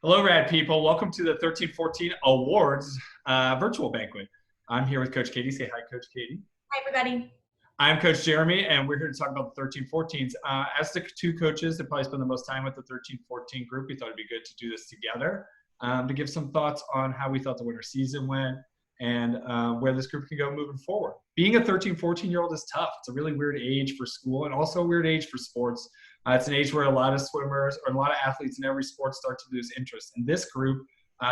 Hello, rad people. Welcome to the 1314 Awards virtual banquet. I'm here with Coach Katie. Say hi, Coach Katie. Hi, everybody. I'm Coach Jeremy, and we're here to talk about the 1314s. As the two coaches that probably spend the most time with the 1314 group, we thought it'd be good to do this together to give some thoughts on how we thought the winter season went and where this group can go moving forward. Being a 13, 14-year-old is tough. It's a really weird age for school and also a weird age for sports. It's an age where a lot of swimmers or a lot of athletes in every sport start to lose interest. And this group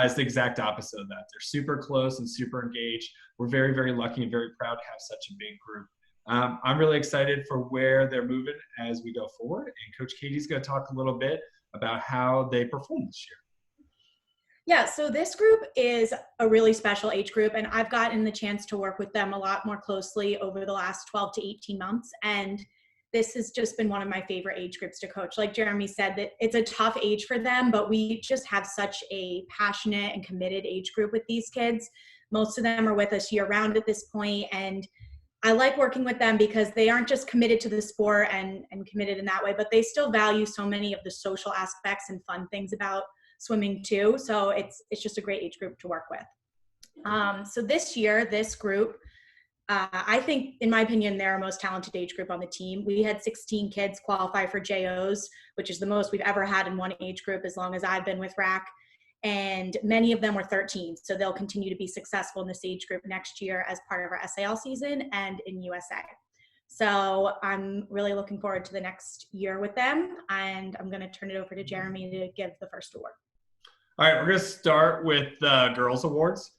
is the exact opposite of that. They're super close and super engaged. We're very, very lucky and very proud to have such a big group. I'm really excited for where they're moving as we go forward. And Coach Katie's going to talk a little bit about how they performed this year. Yeah, so this group is a really special age group, and I've gotten the chance to work with them a lot more closely over the last 12 to 18 months. And this has just been one of my favorite age groups to coach. Like Jeremy said, that it's a tough age for them, but we just have such a passionate and committed age group with these kids. Most of them are with us year round at this point, and I like working with them because they aren't just committed to the sport and committed in that way, but they still value so many of the social aspects and fun things about swimming too. So it's just a great age group to work with. So this year, this group, I think, in my opinion, they're our most talented age group on the team. We had 16 kids qualify for JOs, which is the most we've ever had in one age group as long as I've been with RAC. And many of them were 13. So they'll continue to be successful in this age group next year as part of our SAL season and in USA. So I'm really looking forward to the next year with them. And I'm going to turn it over to Jeremy to give the first award. All right, we're going to start with the girls' awards.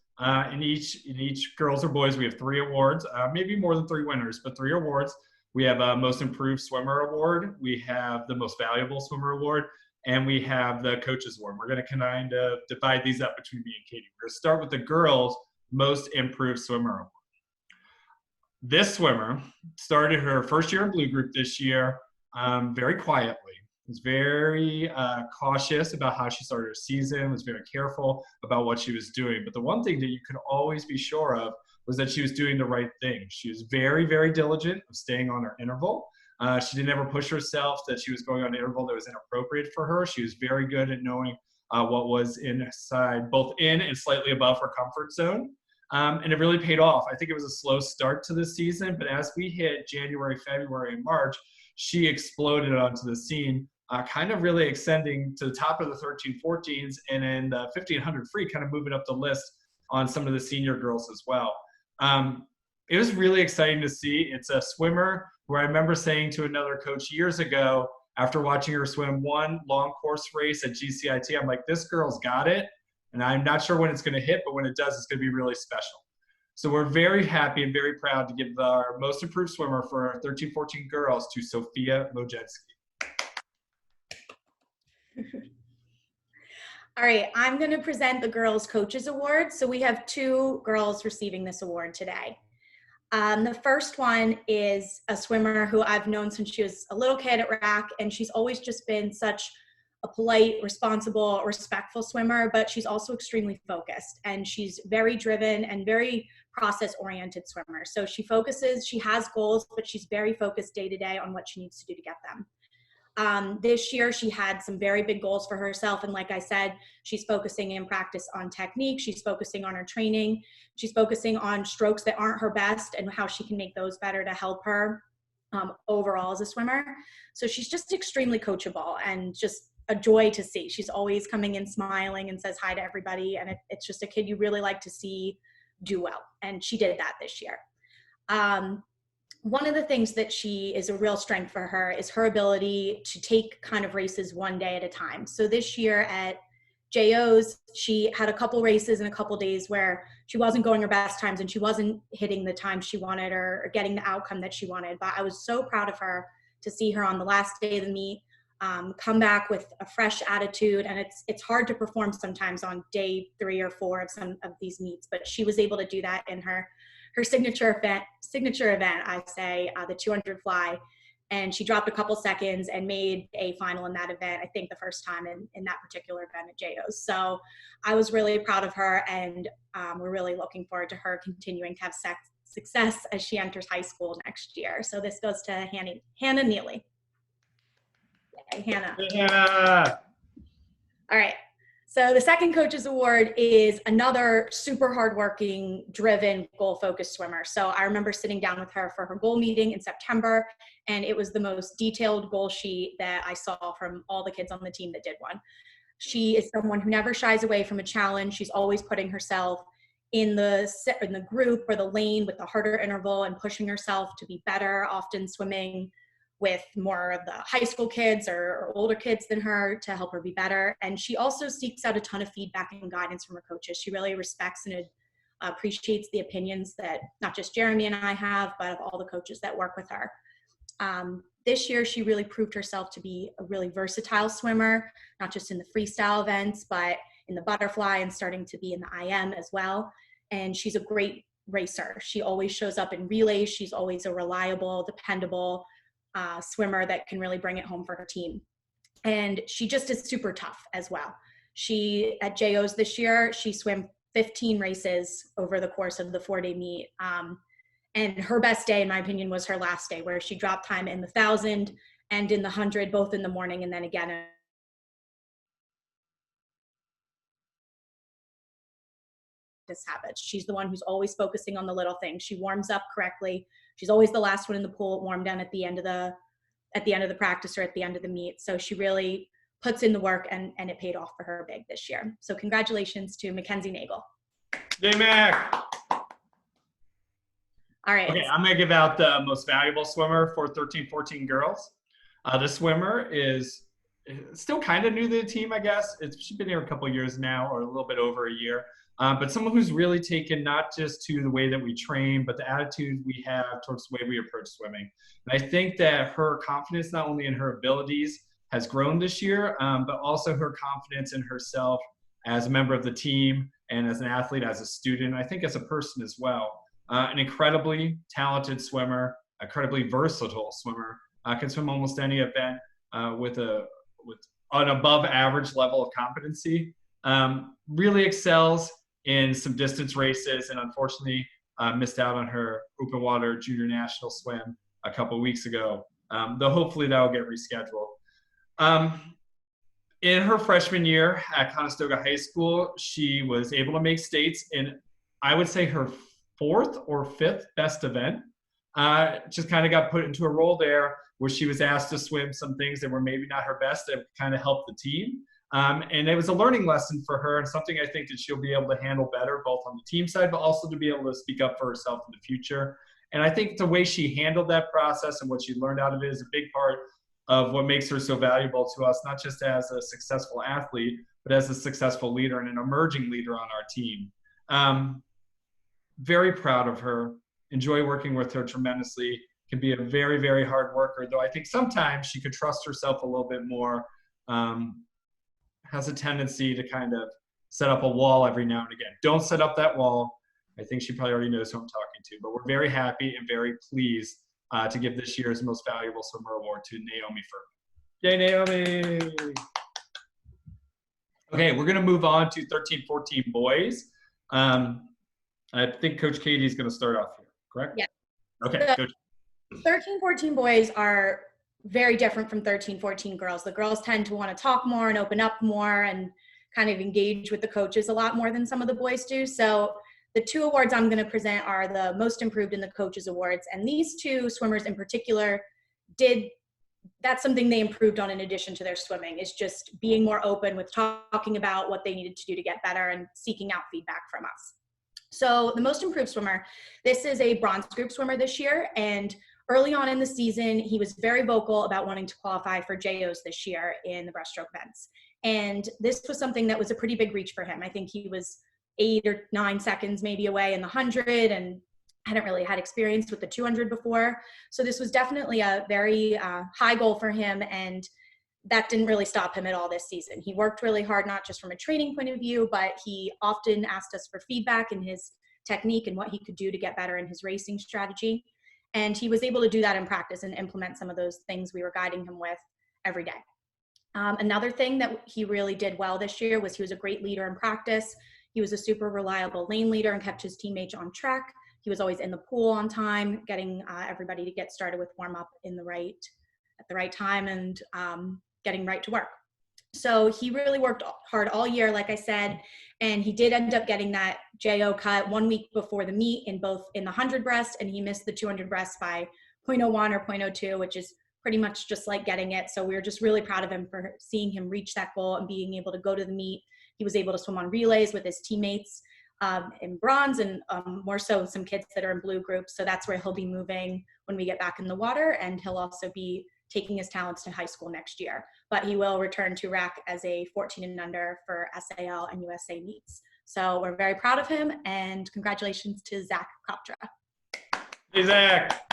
In each girls or boys, we have 3 awards, maybe more than 3 winners, but 3 awards. We have a Most Improved Swimmer Award. We have the Most Valuable Swimmer Award. And we have the Coaches Award. We're going to kind of divide these up between me and Katie. We're going to start with the girls' Most Improved Swimmer Award. This swimmer started her first year in Blue Group this year very quietly. Was very cautious about how she started her season, was very careful about what she was doing. But the one thing that you could always be sure of was that she was doing the right thing. She was very, very diligent of staying on her interval. She didn't ever push herself that she was going on an interval that was inappropriate for her. She was very good at knowing what was inside, both in and slightly above her comfort zone. And it really paid off. I think it was a slow start to the season, but as we hit January, February, and March, she exploded onto the scene, kind of really ascending to the top of the 13-14s, and in the 1500 free, kind of moving up the list on some of the senior girls as well. It was really exciting to see. It's a swimmer where I remember saying to another coach years ago, after watching her swim one long course race at GCIT, I'm like, this girl's got it. And I'm not sure when it's going to hit, but when it does, it's going to be really special. So we're very happy and very proud to give our Most Improved Swimmer for our 13-14 girls to Sophia Mojensky. All right, I'm going to present the Girls Coaches Award. So we have 2 girls receiving this award today. The first one is a swimmer who I've known since she was a little kid at RAC, and she's always just been such a polite, responsible, respectful swimmer, but she's also extremely focused, and she's very driven and very process-oriented swimmer. So she has goals, but she's very focused day to day on what she needs to do to get them. This year, she had some very big goals for herself. And like I said, she's focusing in practice on technique. She's focusing on her training. She's focusing on strokes that aren't her best and how she can make those better to help her overall as a swimmer. So she's just extremely coachable and just a joy to see. She's always coming in smiling and says hi to everybody. And it's just a kid you really like to see do well. And she did that this year. One of the things that she is a real strength for her is her ability to take kind of races one day at a time. So this year at JOs, she had a couple races in a couple days where she wasn't going her best times and she wasn't hitting the time she wanted or getting the outcome that she wanted. But I was so proud of her to see her on the last day of the meet come back with a fresh attitude. And it's hard to perform sometimes on day 3 or 4 of some of these meets, but she was able to do that in her signature event, I say, the 200 fly. And she dropped a couple seconds and made a final in that event, I think the first time in that particular event at JOs. So I was really proud of her, and we're really looking forward to her continuing to have success as she enters high school next year. So this goes to Hannah Neely. Yay, Hannah. Yeah. All right. So the second coaches award is another super hardworking, driven, goal-focused swimmer. So I remember sitting down with her for her goal meeting in September, and it was the most detailed goal sheet that I saw from all the kids on the team that did one. She is someone who never shies away from a challenge. She's always putting herself in the group or the lane with the harder interval and pushing herself to be better, often swimming with more of the high school kids or older kids than her to help her be better. And she also seeks out a ton of feedback and guidance from her coaches. She really respects and appreciates the opinions that not just Jeremy and I have, but of all the coaches that work with her. This year, she really proved herself to be a really versatile swimmer, not just in the freestyle events, but in the butterfly and starting to be in the IM as well. And she's a great racer. She always shows up in relays. She's always a reliable, dependable swimmer that can really bring it home for her team. And she just is super tough as well. She, at JOs this year, she swam 15 races over the course of the 4-day meet. And her best day, in my opinion, was her last day, where she dropped time in the 1,000 and in the 100, both in the morning and then again. This habit. She's the one who's always focusing on the little things. She warms up correctly. She's always the last one in the pool at warm down at the end of the practice or at the end of the meet. So she really puts in the work, and it paid off for her big this year. So congratulations to Mackenzie Nagel. J-Mac. All right. Okay, I'm going to give out the most valuable swimmer for 13-14 girls. This swimmer is still kind of new to the team, I guess. She's been here a couple of years now, or a little bit over a year. But someone who's really taken not just to the way that we train, but the attitude we have towards the way we approach swimming. And I think that her confidence, not only in her abilities, has grown this year, but also her confidence in herself as a member of the team and as an athlete, as a student, I think as a person as well. An incredibly talented swimmer, incredibly versatile swimmer, can swim almost any event with an above average level of competency. Really excels in some distance races, and unfortunately missed out on her open water junior national swim a couple of weeks ago. Though hopefully that will get rescheduled. In her freshman year at Conestoga High School, she was able to make states in, I would say, her 4th or 5th best event. Just kind of got put into a role there where she was asked to swim some things that were maybe not her best that kind of helped the team. And it was a learning lesson for her, and something I think that she'll be able to handle better, both on the team side, but also to be able to speak up for herself in the future. And I think the way she handled that process and what she learned out of it is a big part of what makes her so valuable to us, not just as a successful athlete, but as a successful leader and an emerging leader on our team. Very proud of her, enjoy working with her tremendously, can be a very, very hard worker, though I think sometimes she could trust herself a little bit more, has a tendency to kind of set up a wall every now and again. Don't set up that wall. I think she probably already knows who I'm talking to, but we're very happy and very pleased to give this year's Most Valuable Swimmer Award to Naomi Furman. Yay, Naomi! Okay, we're gonna move on to 13-14 boys. I think Coach Katie is going to start off here, correct? Yeah. Okay, Coach. 13-14 boys are very different from 13-14 girls. The girls tend to want to talk more and open up more and kind of engage with the coaches a lot more than some of the boys do. So the 2 awards I'm going to present are the Most Improved in the Coaches Awards. And these 2 swimmers in particular that's something they improved on in addition to their swimming, is just being more open with talking about what they needed to do to get better and seeking out feedback from us. So the Most Improved swimmer, this is a bronze group swimmer this year, and early on in the season, he was very vocal about wanting to qualify for JOs this year in the breaststroke events. And this was something that was a pretty big reach for him. I think he was 8 or 9 seconds maybe away in the 100 and hadn't really had experience with the 200 before. So this was definitely a very high goal for him, and that didn't really stop him at all this season. He worked really hard, not just from a training point of view, but he often asked us for feedback in his technique and what he could do to get better in his racing strategy. And he was able to do that in practice and implement some of those things we were guiding him with every day. Another thing that he really did well this year was he was a great leader in practice. He was a super reliable lane leader and kept his teammates on track. He was always in the pool on time, getting everybody to get started with warm up at the right time, and getting right to work. So he really worked hard all year, like I said, and he did end up getting that JO cut 1 week before the meet in the 100 breast, and he missed the 200 breast by 0.01 or 0.02, which is pretty much just like getting it. So we were just really proud of him for seeing him reach that goal and being able to go to the meet. He was able to swim on relays with his teammates in bronze, and more so some kids that are in blue groups. So that's where he'll be moving when we get back in the water, and he'll also be taking his talents to high school next year. But he will return to RAC as a 14 and under for SAL and USA meets. So we're very proud of him, and congratulations to Zach Koptra. Hey, Zach.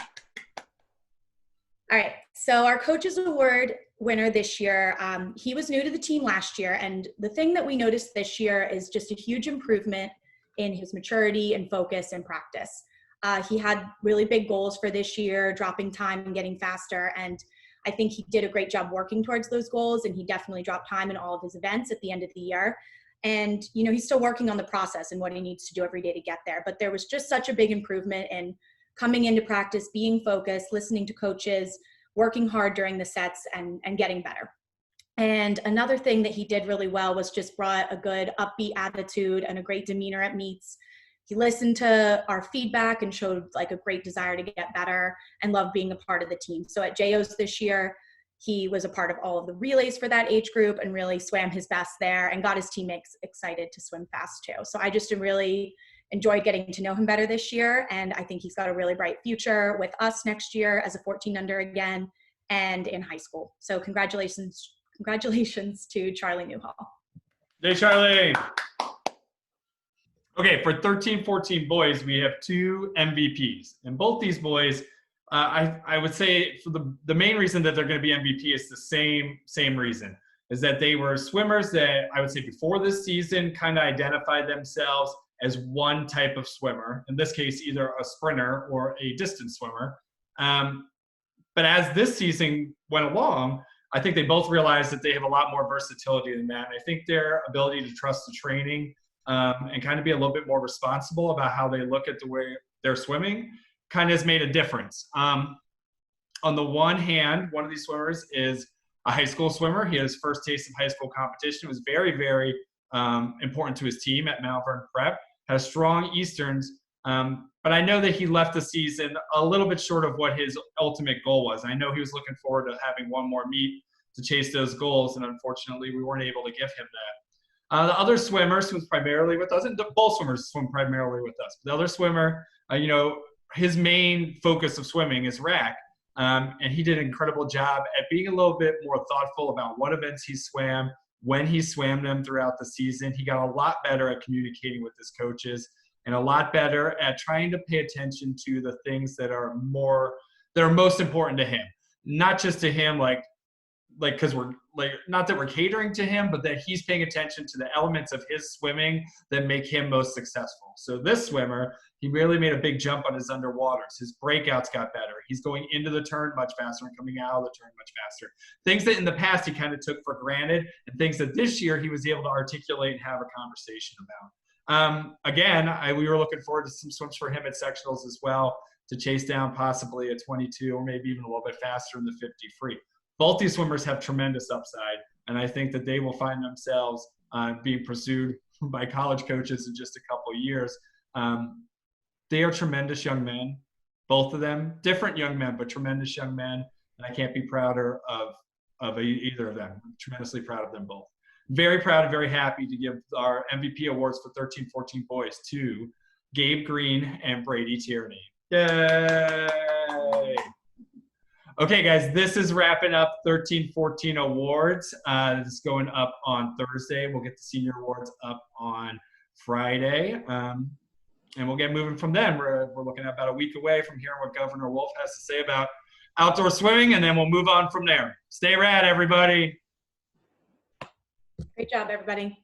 All right, so our Coaches Award winner this year, he was new to the team last year, and the thing that we noticed this year is just a huge improvement in his maturity and focus and practice. He had really big goals for this year, dropping time and getting faster, and I think he did a great job working towards those goals, and he definitely dropped time in all of his events at the end of the year. And, you know, he's still working on the process and what he needs to do every day to get there, but there was just such a big improvement in coming into practice, being focused, listening to coaches, working hard during the sets, and getting better. And another thing that he did really well was just brought a good upbeat attitude and a great demeanor at meets. He listened to our feedback and showed like a great desire to get better and loved being a part of the team. So at JOs this year, he was a part of all of the relays for that age group and really swam his best there and got his teammates excited to swim fast too. So I just really enjoyed getting to know him better this year, and I think he's got a really bright future with us next year as a 14 under again and in high school. So congratulations to Charlie Newhall. Hey, Charlie. Okay, for 13-14 boys, we have 2 MVPs, and both these boys, I would say for the main reason that they're going to be MVP is the same reason, is that they were swimmers that I would say before this season kind of identified themselves as one type of swimmer, in this case, either a sprinter or a distance swimmer. But as this season went along, I think they both realized that they have a lot more versatility than that. And I think their ability to trust the training and kind of be a little bit more responsible about how they look at the way they're swimming kind of has made a difference. On the one hand, one of these swimmers is a high school swimmer. He had his first taste of high school competition. It was very, very important to his team at Mount Vernon Prep. Had strong Easterns, but I know that he left the season a little bit short of what his ultimate goal was. I know he was looking forward to having one more meet to chase those goals, and unfortunately, we weren't able to give him that. The other swimmer swims primarily with us, and both swimmers swim primarily with us. The other swimmer, you know, his main focus of swimming is RAC, and he did an incredible job at being a little bit more thoughtful about what events he swam, when he swam them throughout the season. He got a lot better at communicating with his coaches and a lot better at trying to pay attention to the things that are most important to him. Not just to him, like because we're like, not that we're catering to him, but that he's paying attention to the elements of his swimming that make him most successful. So this swimmer, he really made a big jump on his underwaters. His breakouts got better. He's going into the turn much faster and coming out of the turn much faster. Things that in the past he kind of took for granted, and things that this year he was able to articulate and have a conversation about. Again, we were looking forward to some swims for him at sectionals as well to chase down possibly a 22 or maybe even a little bit faster in the 50 free. Both these swimmers have tremendous upside, and I think that they will find themselves being pursued by college coaches in just a couple of years. They are tremendous young men, both of them, different young men, but tremendous young men, and I can't be prouder of either of them. I'm tremendously proud of them both. Very proud and very happy to give our MVP awards for 13-14 boys to Gabe Green and Brady Tierney. Yay! Okay, guys, this is wrapping up 13-14 awards. This is going up on Thursday. We'll get the senior awards up on Friday, and we'll get moving from then. We're looking at about a week away from hearing what Governor Wolf has to say about outdoor swimming, and then we'll move on from there. Stay rad, everybody. Great job, everybody.